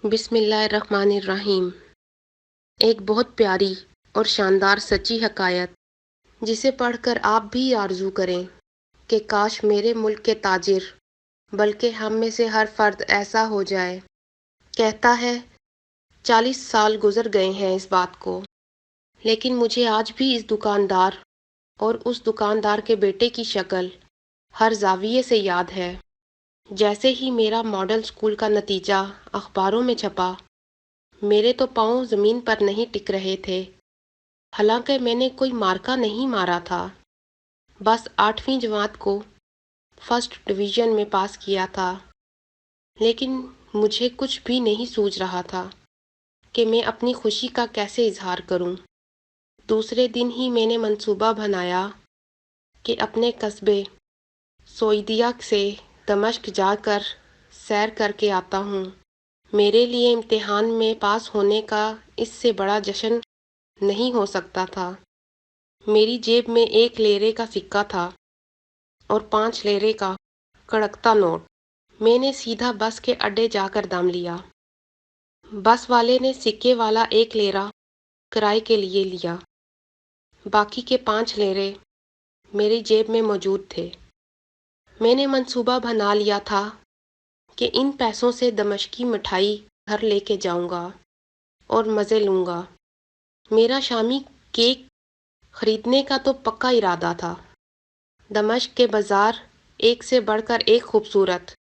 بسم اللہ الرحمن الرحیم۔ ایک بہت پیاری اور شاندار سچی حکایت جسے پڑھ کر آپ بھی آرزو کریں کہ کاش میرے ملک کے تاجر بلکہ ہم میں سے ہر فرد ایسا ہو جائے۔ کہتا ہے 40 سال گزر گئے ہیں اس بات کو، لیکن مجھے آج بھی اس دکاندار اور اس دکاندار کے بیٹے کی شکل ہر زاویے سے یاد ہے۔ جیسے ہی میرا ماڈل اسکول کا نتیجہ اخباروں میں چھپا، میرے تو پاؤں زمین پر نہیں ٹک رہے تھے۔ حالانکہ میں نے کوئی مارکا نہیں مارا تھا، بس 8ویں جماعت کو فرسٹ ڈویژن میں پاس کیا تھا، لیکن مجھے کچھ بھی نہیں سوچ رہا تھا کہ میں اپنی خوشی کا کیسے اظہار کروں۔ دوسرے دن ہی میں نے منصوبہ بنایا کہ اپنے قصبے سوئیدیا سے دمشق جا کر سیر کر کے آتا ہوں۔ میرے لیے امتحان میں پاس ہونے کا اس سے بڑا جشن نہیں ہو سکتا تھا۔ میری جیب میں 1 لیرے کا سکہ تھا اور 5 لیرے کا کڑکتا نوٹ۔ میں نے سیدھا بس کے اڈے جا کر دم لیا۔ بس والے نے سکے والا 1 لیرہ کرائے کے لیے لیا، باقی کے 5 لیرے میری جیب میں موجود تھے۔ میں نے منصوبہ بنا لیا تھا کہ ان پیسوں سے دمشقی مٹھائی گھر لے کے جاؤں گا اور مزے لوں گا۔ میرا شامی کیک خریدنے کا تو پکا ارادہ تھا۔ دمشق کے بازار ایک سے بڑھ کر ایک خوبصورت،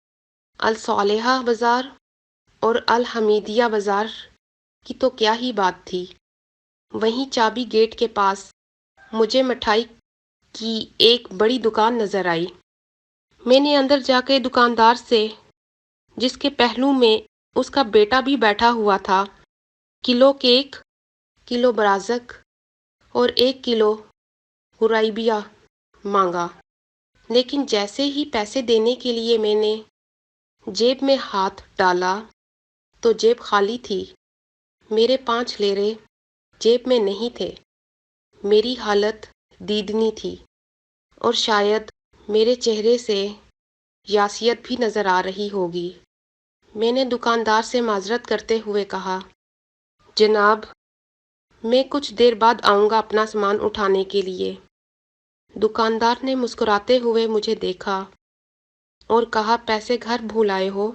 الصالحہ بازار اور الحمیدیہ بازار کی تو کیا ہی بات تھی۔ وہیں چابی گیٹ کے پاس مجھے مٹھائی کی ایک بڑی دکان نظر آئی۔ میں نے اندر جا کے دکاندار سے، جس کے پہلو میں اس کا بیٹا بھی بیٹھا ہوا تھا، کلو کیک، کلو برازق اور 1 کلو غرائبیہ مانگا۔ لیکن جیسے ہی پیسے دینے کے لیے میں نے جیب میں ہاتھ ڈالا تو جیب خالی تھی۔ میرے 5 لیرے جیب میں نہیں تھے۔ میری حالت دیدنی تھی اور شاید میرے چہرے سے یاسیت بھی نظر آ رہی ہوگی۔ میں نے دکاندار سے معذرت کرتے ہوئے کہا، جناب، میں کچھ دیر بعد آؤں گا اپنا سامان اٹھانے کے لیے۔ دکاندار نے مسکراتے ہوئے مجھے دیکھا اور کہا، پیسے گھر بھول آئے ہو؟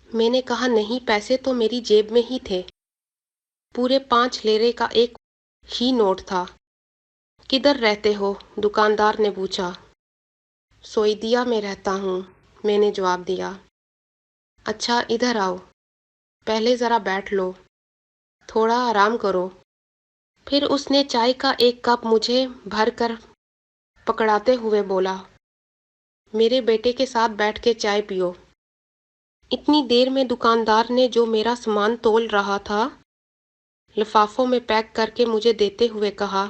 میں نے کہا، نہیں، پیسے تو میری جیب میں ہی تھے۔ پورے 5 لیرے کا ایک ہی نوٹ تھا۔ کدھر رہتے ہو؟ دکاندار نے پوچھا۔ سوئیدیا میں رہتا ہوں، میں نے جواب دیا۔ اچھا، ادھر آؤ، پہلے ذرا بیٹھ لو، تھوڑا آرام کرو۔ پھر اس نے چائے کا ایک کپ مجھے بھر کر پکڑاتے ہوئے بولا، میرے بیٹے کے ساتھ بیٹھ کے چائے پیو۔ اتنی دیر میں دکاندار نے جو میرا سامان تول رہا تھا، لفافوں میں پیک کر کے مجھے دیتے ہوئے کہا،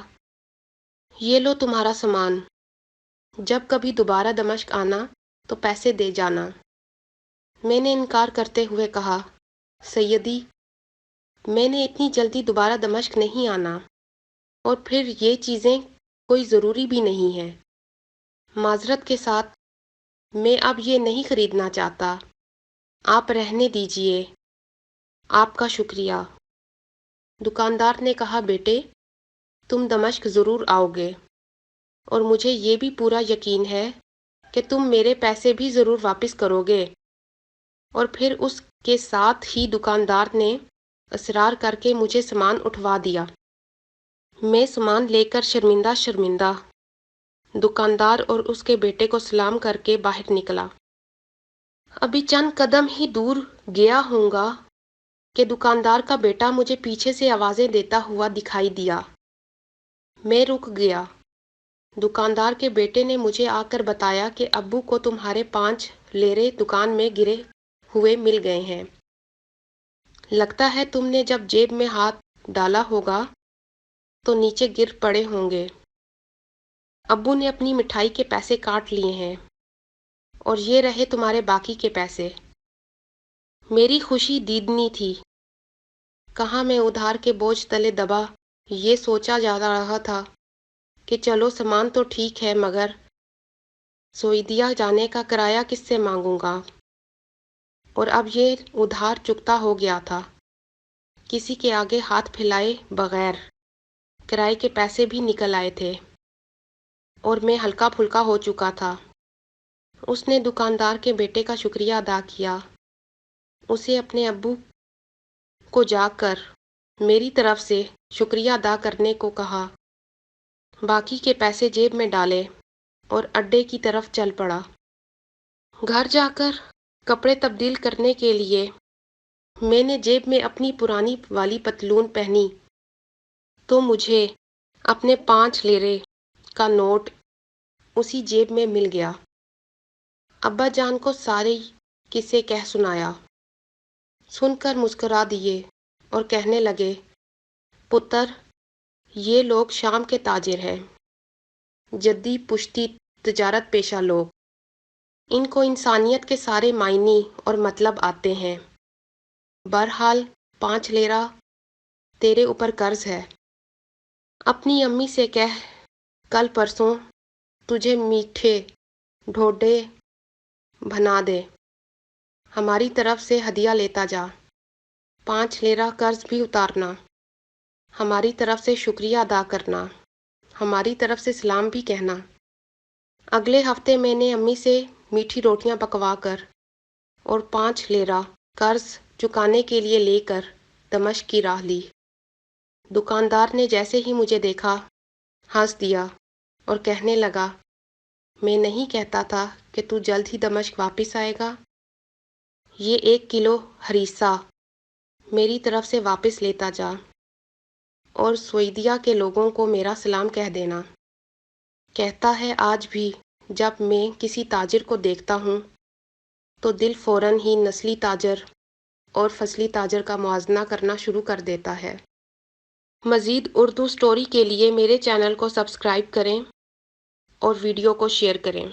یہ لو تمہارا سامان، جب کبھی دوبارہ دمشق آنا تو پیسے دے جانا۔ میں نے انکار کرتے ہوئے کہا، سیدی، میں نے اتنی جلدی دوبارہ دمشق نہیں آنا، اور پھر یہ چیزیں کوئی ضروری بھی نہیں ہے۔ معذرت کے ساتھ میں اب یہ نہیں خریدنا چاہتا، آپ رہنے دیجئے۔ آپ کا شکریہ۔ دکاندار نے کہا، بیٹے، تم دمشق ضرور آؤ گے، اور مجھے یہ بھی پورا یقین ہے کہ تم میرے پیسے بھی ضرور واپس کرو گے۔ اور پھر اس کے ساتھ ہی دکاندار نے اصرار کر کے مجھے سامان اٹھوا دیا۔ میں سامان لے کر شرمندہ شرمندہ دکاندار اور اس کے بیٹے کو سلام کر کے باہر نکلا۔ ابھی چند قدم ہی دور گیا ہوں گا کہ دکاندار کا بیٹا مجھے پیچھے سے آوازیں دیتا ہوا دکھائی دیا۔ میں رک گیا۔ دکاندار کے بیٹے نے مجھے آ کر بتایا کہ ابو کو تمہارے 5 لیرے دکان میں گرے ہوئے مل گئے ہیں۔ لگتا ہے تم نے جب جیب میں ہاتھ ڈالا ہوگا تو نیچے گر پڑے ہوں گے۔ ابو نے اپنی مٹھائی کے پیسے کاٹ لیے ہیں، اور یہ رہے تمہارے باقی کے پیسے۔ میری خوشی دیدنی تھی۔ کہاں میں ادھار کے بوجھ تلے دبا یہ سوچا جا رہا تھا کہ چلو سامان تو ٹھیک ہے، مگر سوئیدیا جانے کا کرایہ کس سے مانگوں گا؟ اور اب یہ ادھار چکتا ہو گیا تھا، کسی کے آگے ہاتھ پھیلائے بغیر کرائے کے پیسے بھی نکل آئے تھے اور میں ہلکا پھلکا ہو چکا تھا۔ اس نے دکاندار کے بیٹے کا شکریہ ادا کیا، اسے اپنے ابو کو جا کر میری طرف سے شکریہ ادا کرنے کو کہا، باقی کے پیسے جیب میں ڈالے اور اڈے کی طرف چل پڑا۔ گھر جا کر کپڑے تبدیل کرنے کے لیے میں نے جیب میں اپنی پرانی والی پتلون پہنی تو مجھے اپنے 5 لیرے کا نوٹ اسی جیب میں مل گیا۔ ابا جان کو سارے قصے کہہ سنایا، سن کر مسکرا دیے اور کہنے لگے، پتر، یہ لوگ شام کے تاجر ہیں، جدی پشتی تجارت پیشہ لوگ، ان کو انسانیت کے سارے معنی اور مطلب آتے ہیں۔ بہرحال 5 لیرہ تیرے اوپر قرض ہے، اپنی امی سے کہہ کل پرسوں تجھے میٹھے ڈھوڈے بنا دے، ہماری طرف سے ہدیہ لیتا جا۔ 5 لیرہ قرض بھی اتارنا، ہماری طرف سے شکریہ ادا کرنا، ہماری طرف سے سلام بھی کہنا۔ اگلے ہفتے میں نے امی سے میٹھی روٹیاں پکوا کر اور 5 لیرہ قرض چکانے کے لیے لے کر دمشق کی راہ لی۔ دکاندار نے جیسے ہی مجھے دیکھا ہنس دیا اور کہنے لگا، میں نہیں کہتا تھا کہ تو جلد ہی دمشق واپس آئے گا؟ یہ 1 کلو ہریسہ میری طرف سے واپس لیتا جا اور سویدیا کے لوگوں کو میرا سلام کہہ دینا۔ کہتا ہے آج بھی جب میں کسی تاجر کو دیکھتا ہوں تو دل فوراً ہی نسلی تاجر اور فصلی تاجر کا موازنہ کرنا شروع کر دیتا ہے۔ مزید اردو سٹوری کے لیے میرے چینل کو سبسکرائب کریں اور ویڈیو کو شیئر کریں۔